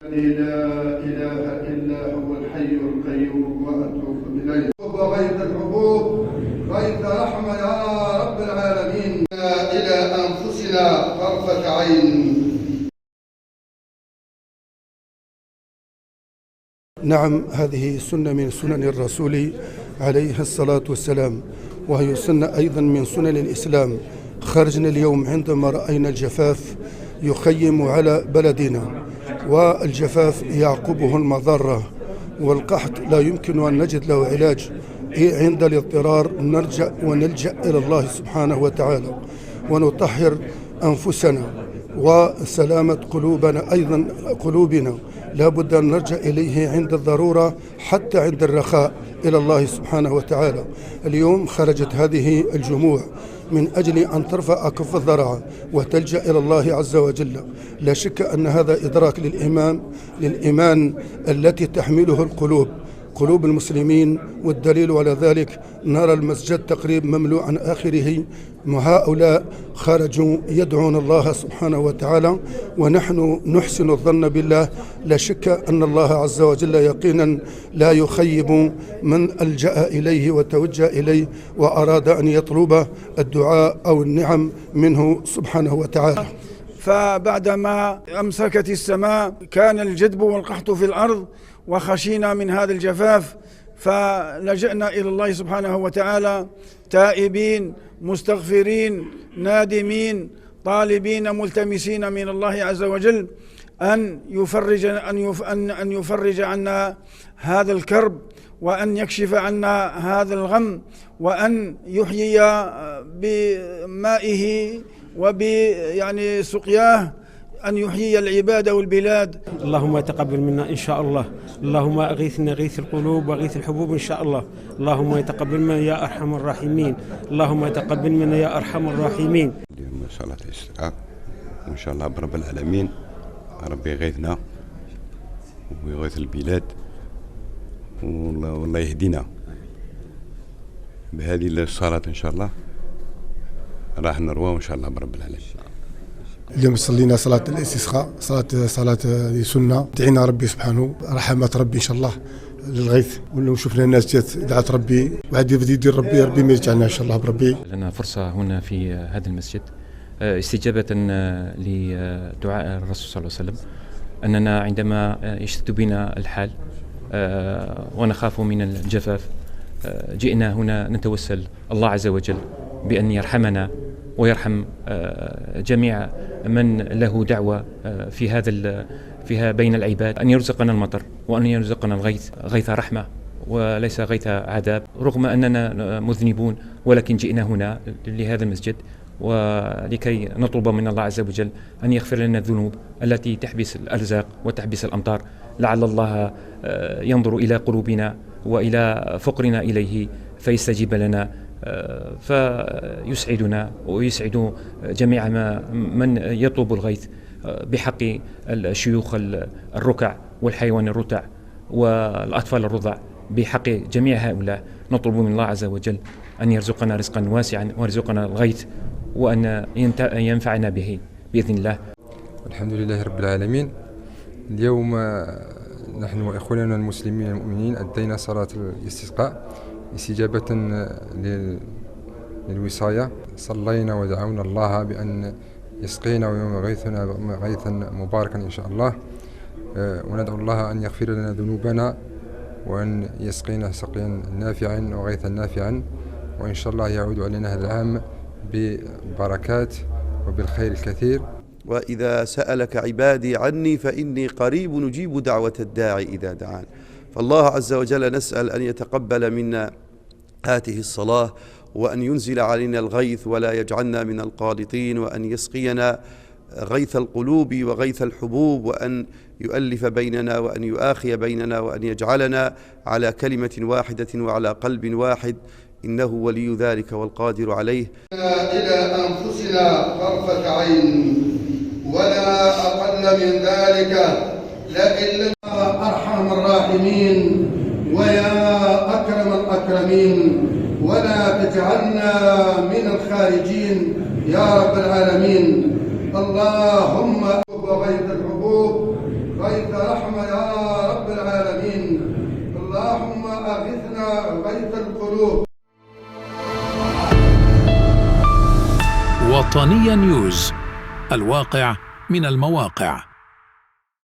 لا إله إلا هو الحي القيوم وأتوب إليه. وغيث الحبوب غيث رحمة يا رب العالمين إلى أنفسنا طرفة عين. نعم، هذه سنة من سنن الرسول عليه الصلاة والسلام، وهي سنة أيضا من سنن الإسلام. خرجنا اليوم عندما رأينا الجفاف يخيم على بلدنا، والجفاف يعقبه المضرة، والقحط لا يمكن أن نجد له علاج. عند الاضطرار نرجع ونلجأ إلى الله سبحانه وتعالى ونطهر أنفسنا وسلامة قلوبنا. أيضا قلوبنا لا بد أن نرجع إليه عند الضرورة حتى عند الرخاء إلى الله سبحانه وتعالى. اليوم خرجت هذه الجموع من أجل أن ترفع أكف الذرع وتلجأ إلى الله عز وجل. لا شك أن هذا إدراك للإيمان التي تحمله قلوب المسلمين، والدليل على ذلك نرى المسجد تقريبا مملوء عن آخره. هؤلاء خرجوا يدعون الله سبحانه وتعالى، ونحن نحسن الظن بالله. لا شك أن الله عز وجل يقينا لا يخيب من ألجأ إليه وتوجه إليه وأراد أن يطلب الدعاء أو النعم منه سبحانه وتعالى. فبعدما أمسكت السماء كان الجدب والقحط في الأرض، وخشينا من هذا الجفاف، فلجأنا إلى الله سبحانه وتعالى تائبين مستغفرين نادمين طالبين ملتمسين من الله عز وجل أن يفرج عنا هذا الكرب، وأن يكشف عنا هذا الغم، وأن يحيي بمائه سقياه، أن يحيي العباد والبلاد. اللهم تقبل منا إن شاء الله. اللهم أغيثنا غيث القلوب وغيث الحبوب إن شاء الله. اللهم تقبل منا يا أرحم الراحمين. اللهم تقبل منا يا أرحم الراحمين. اليوم صلاة الاستسقاء، وإن شاء الله برب العالمين ربي يغيثنا ويغيث البلاد، والله يهدينا بهذه الصلاة إن شاء الله. راح نروى إن شاء الله برب العالمين. اليوم صلينا صلاة الاستسقاء، صلاة سنة. دعينا ربي سبحانه رحمات ربي إن شاء الله للغيث، ولو شفنا الناس جات دعت ربي وعاد يدير ربي ما يجعلنا إن شاء الله بربي. لنا فرصة هنا في هذا المسجد استجابة لدعاء الرسول صلى الله عليه وسلم، أننا عندما يشتد بنا الحال ونخاف من الجفاف جئنا هنا نتوسل الله عز وجل بأن يرحمنا ويرحم جميع من له دعوة فيها بين العباد، أن يرزقنا المطر وأن يرزقنا الغيث، غيث رحمة وليس غيث عذاب. رغم أننا مذنبون ولكن جئنا هنا لهذا المسجد ولكي نطلب من الله عز وجل أن يغفر لنا الذنوب التي تحبس الأرزاق وتحبس الأمطار. لعل الله ينظر إلى قلوبنا وإلى فقرنا إليه فيستجيب لنا، فيسعدنا ويسعد جميع من يطلب الغيث بحق الشيوخ الركع والحيوان الرتع والأطفال الرضع. بحق جميع هؤلاء نطلب من الله عز وجل أن يرزقنا رزقا واسعا ويرزقنا الغيث وأن ينفعنا به بإذن الله. الحمد لله رب العالمين. اليوم نحن وإخواننا المسلمين المؤمنين أدينا صلاة الاستسقاء استجابة للوصاية. صلينا ودعونا الله بأن يسقينا ويغيثنا غيثا مباركا إن شاء الله، وندعو الله أن يغفر لنا ذنوبنا وأن يسقينا سقيا نافعا وغيثا نافعا، وإن شاء الله يعود علينا هذا العام ببركات وبالخير الكثير. وإذا سألك عبادي عني فإني قريب نجيب دعوة الداعي إذا دعان. فالله عز وجل نسأل أن يتقبل منا هذه الصلاة، وأن ينزل علينا الغيث ولا يجعلنا من القانطين، وأن يسقينا غيث القلوب وغيث الحبوب، وأن يؤلف بيننا وأن يؤاخي بيننا، وأن يجعلنا على كلمة واحدة وعلى قلب واحد، إنه ولي ذلك والقادر عليه. إلى أنفسنا طرفة عين ولا أقل من ذلك، لئن أرحم الراحمين ويا أكرم الأكرمين، ولا تجعلنا من الخارجين يا رب العالمين. اللهم غيث الحبوب غيث رحمة يا رب العالمين. اللهم أغثنا غيث القلوب. وطنية نيوز، الواقع من المواقع.